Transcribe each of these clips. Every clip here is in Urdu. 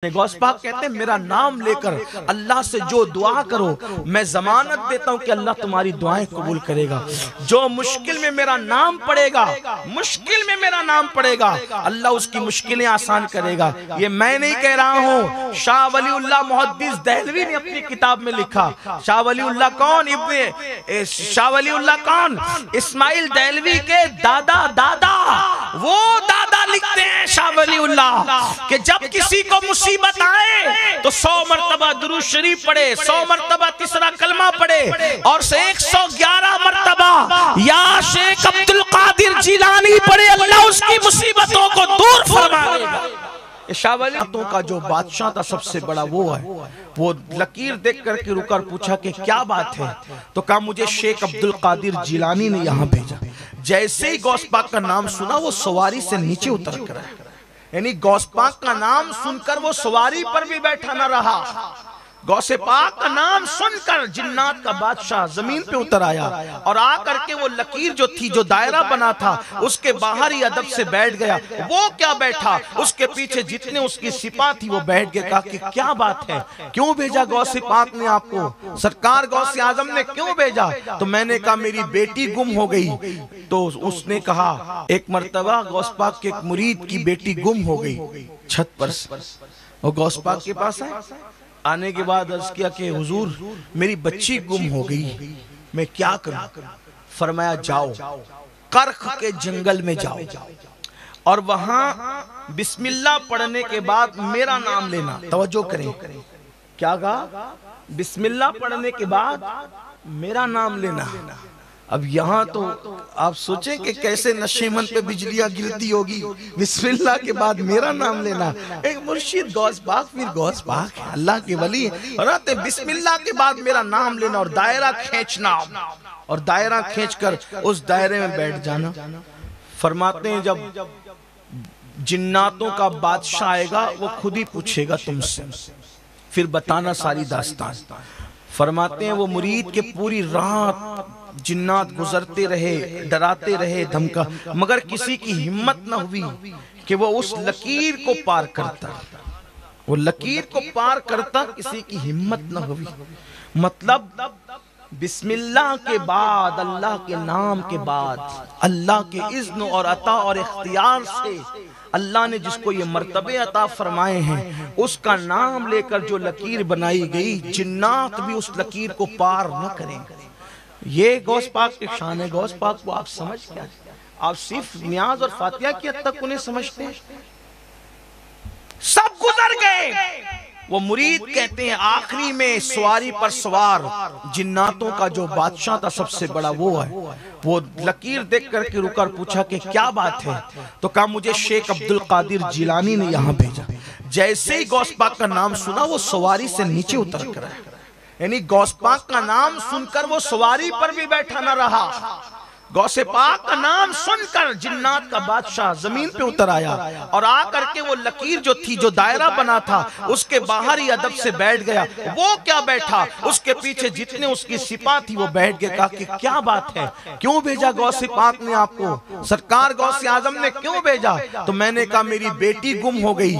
غوث پاک کہتے ہیں میرا نام لے کر اللہ سے جو دعا کرو میں ضمانت دیتا ہوں کہ اللہ تمہاری دعائیں قبول کرے گا۔ جو مشکل میں میرا نام پڑے گا، مشکل میں میرا نام پڑے گا، اللہ اس کی مشکلیں آسان کرے گا۔ یہ میں نہیں کہہ رہا ہوں، شاہ ولی اللہ محدث دہلوی نے اپنی کتاب میں لکھا۔ شاہ ولی اللہ کون؟ شاہ ولی اللہ کون؟ اسماعیل دہلوی کے دادا وہ دادا لکھتے ہیں شاہ ولی اللہ کہ جب کسی کو مصیبت آئے تو 100 مرتبہ درود شریف پڑھے، 100 مرتبہ تیسرا کلمہ پڑھے اور 111 مرتبہ یا شیخ عبدالقادر جیلانی پڑھے، اللہ اس کی مصیبتوں کو دور فرمائے گا۔ شاہ ولی کا جو بادشاہ تھا سب سے بڑا وہ ہے، وہ لکیر دیکھ کر کے رکا اور پوچھا کہ کیا بات ہے؟ تو کہا مجھے شیخ عبدالقادر جیلانی نے یہاں بھیجا۔ جیسے ہی غوث پاک کا نام سنا وہ سواری سے نیچے اتر کر آیا، یعنی غوث پاک کا نام سن کر وہ سواری پر بھی بیٹھا نہ رہا، غوث پاک کا نام سن کر جنات کا بادشاہ زمین پہ اتر آیا اور آ کر کے وہ لکیر جو تھی، جو دائرہ بنا تھا، اس کے باہر ہی ادب سے بیٹھ گیا۔ وہ کیا بیٹھا، اس کے پیچھے جتنے اس کی سپاہ تھی وہ بیٹھ گئے۔ کہا کہ کیا بات ہے، کیوں بھیجا غوث پاک نے آپ کو؟ سرکار غوث اعظم نے کیوں بھیجا؟ تو میں نے کہا میری بیٹی گم ہو گئی۔ تو اس نے کہا ایک مرتبہ غوث پاک کے ایک مرید کی بیٹی گم ہو گئی چھت پر سے، وہ غوث پاک کے پاس آنے کے بعد عرض کیا کہ حضور میری بچی گم ہو گئی، میں کیا کروں؟ فرمایا جاؤ کرخ کے جنگل میں جاؤ اور وہاں بسم اللہ پڑھنے کے بعد میرا نام لینا۔ توجہ کریں، کیا کہا؟ بسم اللہ پڑھنے کے بعد میرا نام لینا۔ اب یہاں تو آپ سوچیں کہ کیسے نشیمن پہ بجلیاں گرتی ہوگی، بسم اللہ کے بعد میرا نام لینا۔ ایک مرشد غوث پاک، پھر غوث پاک اللہ کے ولی اور آتے بسم اللہ کے بعد میرا نام لینا اور دائرہ کھینچنا، اور دائرہ کھینچ کر اس دائرے میں بیٹھ جانا۔ فرماتے ہیں جب جناتوں کا بادشاہ آئے گا وہ خود ہی پوچھے گا تم سے، پھر بتانا ساری داستان۔ فرماتے ہیں وہ مرید کے پوری رات جنات گزرتے رہے، ڈراتے رہے، دھمکا، مگر کسی کی ہمت نہ ہوئی کہ وہ اس لکیر کو پار کرتا۔ وہ لکیر کو پار کرتا، کسی کی ہمت نہ ہوئی۔ مطلب بسم اللہ کے بعد، اللہ کے نام کے بعد، اللہ کے اذن اور عطا اور اختیار سے اللہ نے جس کو یہ مرتبے عطا فرمائے ہیں، اس کا نام لے کر جو لکیر بنائی گئی، جنات بھی اس لکیر کو پار نہ کریں۔ یہ غوث پاک کی شان ہے۔ غوث پاک کو آپ سمجھ کیا؟ آپ صرف نیاز اور فاتحہ کی حد تک انہیں سمجھتے ہیں؟ سب گزر گئے۔ وہ مرید کہتے ہیں آخری میں سواری پر سوار جناتوں کا جو بادشاہ تھا سب سے بڑا وہ ہے، وہ لکیر دیکھ کر کے رکا اور پوچھا کہ کیا بات ہے؟ تو کہا مجھے شیخ عبدالقادر جیلانی نے یہاں بھیجا۔ جیسے ہی غوث پاک کا نام سنا وہ سواری سے نیچے اتر کر آیا، یعنی غوث پاک کا نام سن کر وہ سواری پر بھی بیٹھا نہ رہا، غوث پاک کا نام سن کر جنات کا بادشاہ زمین پہ اتر آیا اور آ کر کے وہ لکیر جو تھی، جو دائرہ بنا تھا، اس کے باہر ہی ادب سے بیٹھ گیا۔ وہ کیا بیٹھا، اس کے پیچھے جتنے اس کی سپاہ تھی وہ بیٹھ گئے۔ کہا کہ کیا بات ہے، کیوں بھیجا غوث پاک نے آپ کو؟ سرکار غوث اعظم نے کیوں بھیجا؟ تو میں نے کہا میری بیٹی گم ہو گئی۔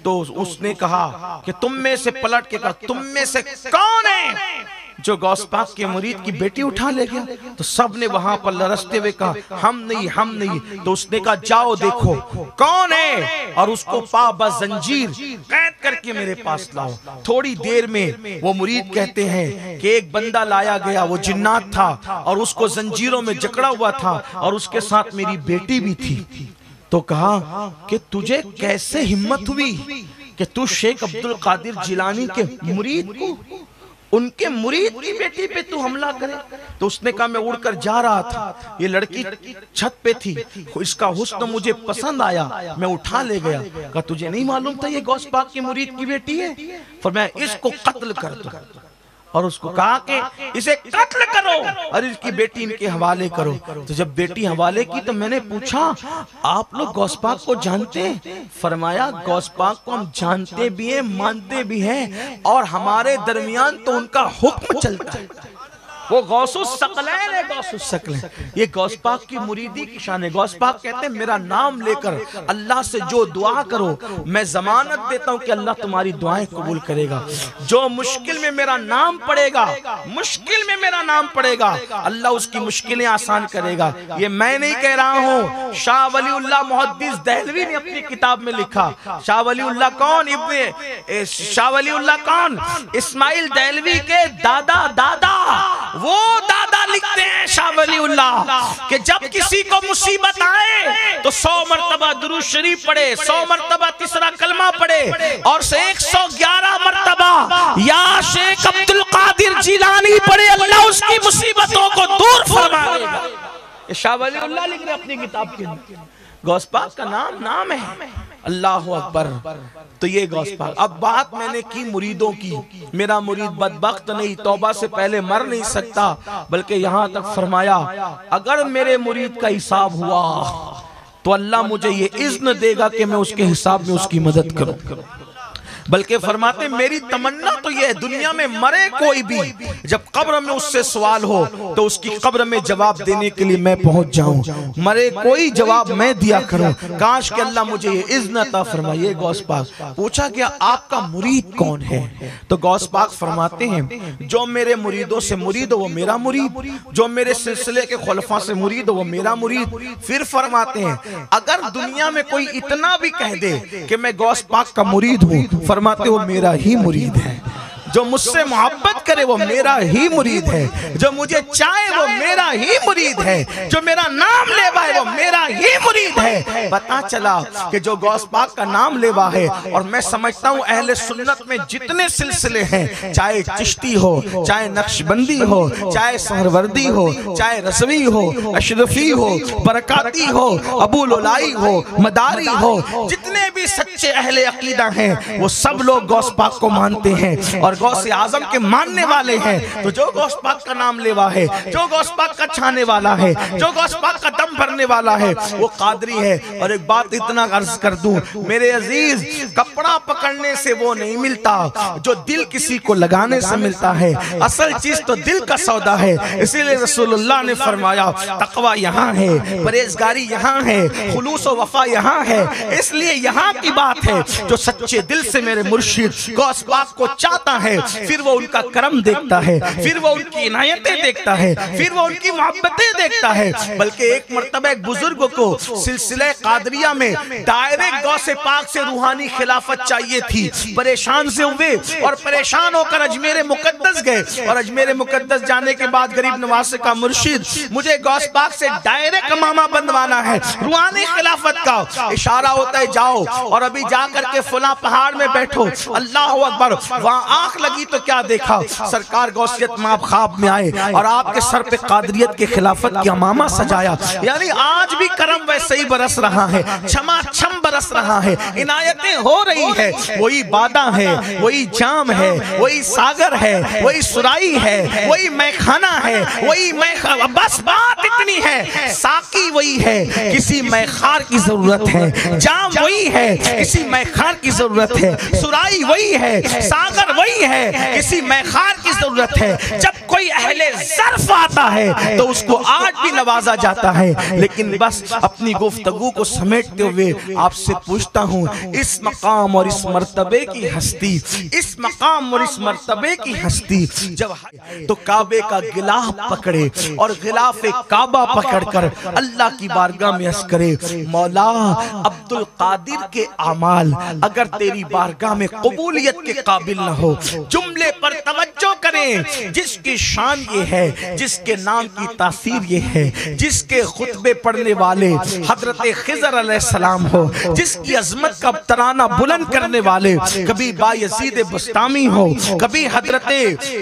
تو اس نے کہا کہ تم میں سے، پلٹ کے کہا تم میں سے کون ہے جو غوث پاک کے مرید کی بیٹی اٹھا لے گیا؟ تو سب نے وہاں پر لرزتے ہوئے کہا ہم نہیں، ہم نہیں۔ تو اس نے کہا جاؤ دیکھو کون ہے اور اس کو پا بزنجیر قید کر کے میرے پاس لاؤ۔ تھوڑی دیر میں وہ مرید کہتے ہیں کہ ایک بندہ لایا گیا، وہ جنات تھا اور اس کو زنجیروں میں جکڑا ہوا تھا اور اس کے ساتھ میری بیٹی بھی تھی۔ تو کہا کہ تجھے کیسے ہمت ہوئی کہ تو شیخ عبدالقادر جیلانی کے مرید کو، ان کے مرید کی بیٹی پہ تو حملہ کرے؟ تو اس نے کہا میں اڑ کر جا رہا تھا، یہ لڑکی چھت پہ تھی، اس کا حسن مجھے پسند آیا، میں اٹھا لے گیا۔ کہا تجھے نہیں معلوم تھا یہ غوث پاک کی مرید کی بیٹی ہے؟ فرمایا اس کو قتل کر دو، اور اس کو کہا کہ اسے قتل کرو اور اس کی بیٹی ان کے حوالے کرو۔ تو جب بیٹی حوالے کی تو میں نے پوچھا آپ لوگ غوث پاک کو جانتے ہیں؟ فرمایا غوث پاک کو ہم جانتے بھی ہیں، مانتے بھی ہیں، اور ہمارے درمیان تو ان کا حکم چلتا ہے۔ وہ غوث الثقلین ہے، غوث الثقلین، یہ غوث پاک کی مریدی کی شان ہے۔ غوث پاک کہتے ہیں میرا نام لے کر اللہ سے جو دعا کرو میں ضمانت دیتا ہوں کہ اللہ تمہاری دعائیں قبول کرے گا۔ جو مشکل میں میرا نام پڑے گا، مشکل میں میرا نام پڑے گا، اللہ اس کی مشکلیں آسان کرے گا۔ یہ میں نہیں کہہ رہا ہوں، شاہ ولی اللہ محدث دہلوی نے اپنی کتاب میں لکھا۔ شاہ ولی اللہ کون؟ شاہ ولی اللہ کون؟ اسماعیل دہلوی کے دادا وہ دادا لکھتے ہیں شاہ ولی اللہ کہ جب کسی کو مصیبت آئے تو 100 مرتبہ درود شریف پڑھے، 100 مرتبہ تیسرا کلمہ پڑھے، اور 111 مرتبہ یا شیخ عبدالقادر جیلانی پڑھے، اللہ اس کی مصیبتوں کو دور فرما دے گا۔ یہ شاہ ولی اللہ لکھ رہے اپنی کتاب کے اندر۔ غوث پاک کا نام ہے، اللہ اکبر۔ تو یہ غوث پاک۔ اب بات میں نے کی مریدوں کی، میرا مرید بدبخت نہیں، توبہ سے پہلے مر نہیں سکتا، بلکہ یہاں تک فرمایا اگر میرے مرید کا حساب ہوا تو اللہ مجھے یہ اذن دے گا کہ میں اس کے حساب میں اس کی مدد کروں۔ بلکہ فرماتے میری تمنا تو یہ ہے دنیا میں مرے کوئی بھی، جب قبر میں اس سے سوال ہو تو اس کی قبر میں جواب دینے کے لیے میں پہنچ جاؤں، مرے کوئی جواب میں دیا کروں۔ کاش کہ اللہ مجھے یہ اذن عطا فرمائے۔ یہ غوث پاک پوچھا گیا آپ کا مرید کون ہے؟ تو غوث پاک فرماتے ہیں جو میرے مریدوں سے مرید ہو وہ میرا مرید، جو میرے سلسلے کے خلفاء سے مرید ہو وہ میرا مرید۔ پھر فرماتے ہیں اگر دنیا میں کوئی اتنا بھی کہہ دے کہ میں غوث پاک کا مرید ہوں، فرماتے وہ میرا ہی مرید ہے۔ جو مجھ سے محبت کرے وہ میرا ہی مرید ہے، جو مجھے چاہے وہ میرا ہی مرید ہے، جو میرا نام لیوا ہے وہ میرا ہی مرید ہے۔ پتا چلا کہ جو غوث پاک کا نام لیوا ہے، اور میں سمجھتا ہوں اہل سنت میں جتنے سلسلے ہیں، چاہے چشتی ہو، چاہے نقشبندی ہو، چاہے سہروردی ہو، چاہے رضوی ہو، اشرفی ہو، برکاتی ہو، ابو لولائی ہو، مداری ہو، جتنے بھی سچے اہل عقیدہ ہیں وہ سب لوگ غوث پاک کو مانتے ہیں اور غوث اعظم کے ماننے والے ہیں۔ تو جو غوث پاک کا نام لیوا ہے، جو غوث پاک کا چھانے والا ہے، جو غوث پاک کا دم بھرنے والا ہے، وہ قادری ہے۔ اور ایک بات اتنا عرض کر دوں میرے عزیز، کپڑا پکڑنے سے وہ نہیں ملتا جو دل کسی کو لگانے سے ملتا ہے۔ اصل چیز تو دل کا سودا ہے۔ اسی لئے رسول اللہ نے فرمایا تقوی یہاں ہے، پرہیزگاری یہاں ہے، خلوص و وفا یہاں ہے۔ اس لیے یہاں کی بات ہے جو سچے دل سے میرے مرشد غوث پاک کو چاہتا ہے، پھر وہ ان کا کرم دیکھتا ہے، پھر وہ ان کی عنایتیں دیکھتا ہے، پھر وہ ان کی محبتیں دیکھتا ہے۔ بلکہ ایک مرتبہ ایک بزرگ کو سلسلہ قادریہ میں ڈائریکٹ غوث پاک سے روحانی خلافت چاہیے تھی، پریشان سے ہوئے اور پریشان ہو کر اجمیر مقدس گئے، اور اجمیر مقدس جانے کے بعد غریب نواز سے کہا مرشد مجھے غوث پاک سے ڈائریکٹ امامہ بندوانا ہے روحانی خلافت کا۔ اشارہ ہوتا ہے جاؤ اور ابھی جا کر کے فلاں پہاڑ میں بیٹھو، اللہ اکبر۔ وہاں آنکھ لگی تو کیا دیکھا؟ سرکار غوثیت ماب خواب میں آئے اور آپ کے سر پہ قادریت کے خلافت کی امامہ سجایا۔ یعنی آج بھی کرم ویسے ہی برس رہا ہے، چھما چھم برس رہا ہے، عنایتیں ہو رہی ہے۔ وہی بادہ ہے، وہی جام ہے، وہی ساگر ہے، وہی سرائی ہے، وہی میخانہ ہے، وہی بس بات اتنی ہے، ساقی وہی ہے، کسی میخار کی ضرورت ہے، جام وہی ہے، کسی میخار کی ضرورت ہے، سرائی وہی ہے، ساگر وہی ہے، کسی میخار کی ضرورت ہے۔ جب کوئی اہل ظرف آتا ہے تو اس کو آج بھی نوازا جاتا ہے۔ لیکن بس اپنی گفتگو کو سمیٹتے ہوئے آپ سے پوچھتا ہوں اس مقام اور اس مرتبے کی ہستی، اس مقام اور اس مرتبے کی ہستی جب تو کعبے کا غلاف پکڑے اور غلاف کعبہ پکڑ کر اللہ کی بارگاہ میں عرض کرے مولا عبدالقادر کے اعمال اگر تیری بارگاہ میں قبولیت کے قابل نہ ہو، جملے پر توجہ کریں جس کی شان یہ ہے، جس کے نام کی تاثیر یہ ہے، جس کے خطبے پڑھنے والے حضرت خضر علیہ السلام ہو، جس کی عظمت کا ترانہ بلند کرنے والے کبھی بایزید بستامی ہو، کبھی حضرت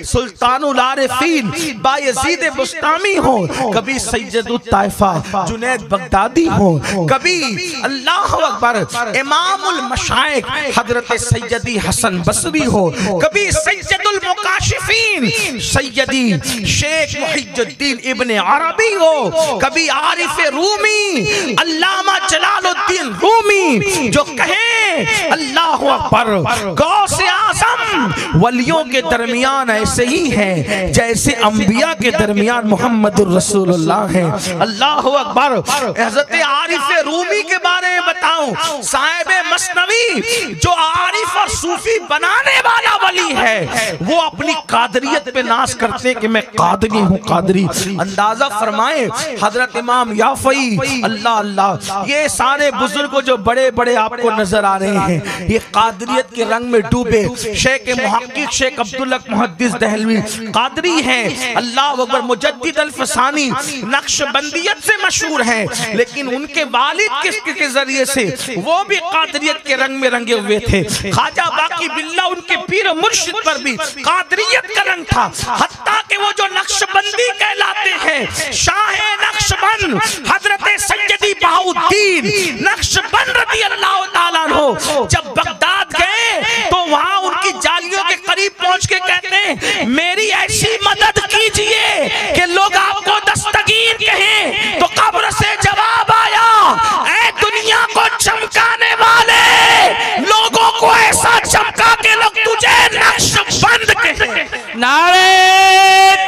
سلطان العارفین بایزید بستامی ہو، کبھی سید الطائفہ جنید بغدادی ہو، کبھی اللہ اکبر امام المشائخ حضرت سیدی حسن بصری ہو، کبھی سید المکاشفین سیدی شیخ محی الدین ابن عربی ہو، کبھی عارف رومی علامہ جلال الدین رومی جو کہیں اللہ اکبر غوث اعظم ہم ولیوں کے درمیان ایسے ہی ہیں جیسے انبیاء کے درمیان محمد الرسول اللہ ہیں۔ اللہ اکبر۔ حضرت عارف رومی کے بارے میں بتاؤں، صاحب مثنوی جو عارف اور صوفی بنانے والا ولی ہے، وہ اپنی قادریت پہ ناز کرتے ہیں کہ میں قادری ہوں، قادری۔ اندازہ فرمائیں حضرت امام یافعی، اللہ اللہ، یہ سارے بزرگ جو بڑے بڑے آپ کو نظر آ رہے ہیں، یہ قادریت کے رنگ میں ڈوبے۔ شیخ محقق شیخ عبداللہ محدث دہلوی قادری ہیں، اللہ اکبر، مجدد الفسانی نقش بندیت سے مشہور ہیں، لیکن ان کے والد کے ذریعے سے وہ بھی قادریت کے رنگ میں رنگے ہوئے تھے۔ خواجہ باقی باللہ ان کے پیر مرشد پر بھی قادریت کا رنگ تھا، حتیٰ کہ وہ جو نقش بندی کہلاتے ہیں، شاہ نقش بند حضرت سیدی بہاؤالدین نقش بند رضی اللہ تعالیٰ عنہ جب بغداد گئے تو وہاں ان کی جالیوں کے قریب پہنچ کے کہتے ہیں میری ایسی مدد کیجئے کہ لوگ آپ کو دستگیر کہیں۔ تو قبر سے جواب آیا، اے دنیا کو چمکانے والے، لوگوں کو ایسا چمکا کے لوگ تجھے نقش بند کہیں۔ نعرہ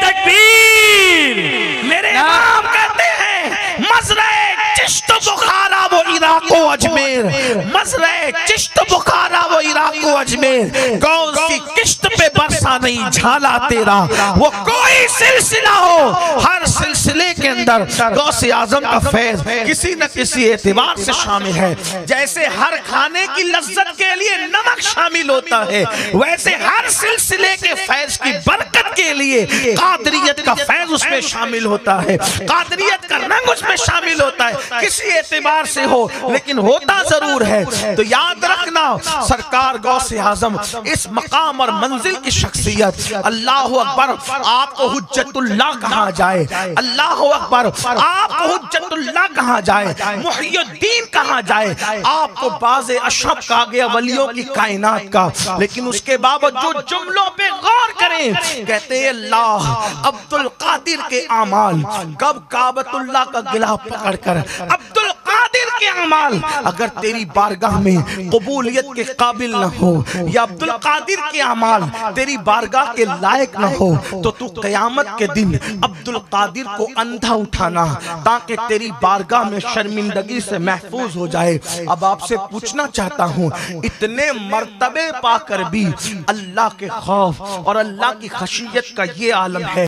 تکبیر۔ میرے امام کہتے ہیں مزرعہ چشت بخارا وہ عراق و اجمیر، مزرعہ چشت بخارا وہ عراق و اجمیر، کون سی کشت پہ برسا نہیں جھالا تیرا، وہ کوئی سلسلہ ہو، ہر سلسلے کے اندر غوث اعظم کا فیض کسی نہ کسی اعتبار سے شامل ہے۔ جیسے ہر کھانے کی لذت کے لیے نمک شامل ہوتا ہے، ویسے ہر سلسلے کے فیض کی برکت کے لیے قادریت کا فیض اس میں شامل ہوتا ہے، قادریت کا رنگ اس میں شامل ہوتا ہے، کسی اعتبار سے ہو لیکن ہوتا ضرور ہے۔ تو یاد رکھنا سرکار غوث اعظم اس مقام اور منزل کی شخصیت، اللہ اکبر، آپ کو حجت اللہ کہا جائے، اللہ اکبر، آپ کو حجت اللہ کہا جائے، محی الدین کہا جائے، آپ کو باز اشرف کہا گیا ولیوں کی کائنات کا، لیکن اس کے باوجود جملوں پہ غور کریں، کہتے ہیں اللہ عبد القادر کے اعمال، کب کعبۃ اللہ کا گلہ پکڑ کر عبد القادر کے اعمال اگر تیری بارگاہ میں قبولیت کے قابل نہ ہو، یا عبد القادر کے اعمال تیری بارگاہ کے لائق نہ ہو، تو تو قیامت کے دن عبد القادر کو اندھا اٹھانا تاکہ تیری بارگاہ میں شرمندگی سے محفوظ ہو جائے۔ اب آپ سے پوچھنا چاہتا ہوں، اتنے مرتبے پا کر بھی اللہ کے خوف اور اللہ کی خشیت کا یہ عالم ہے۔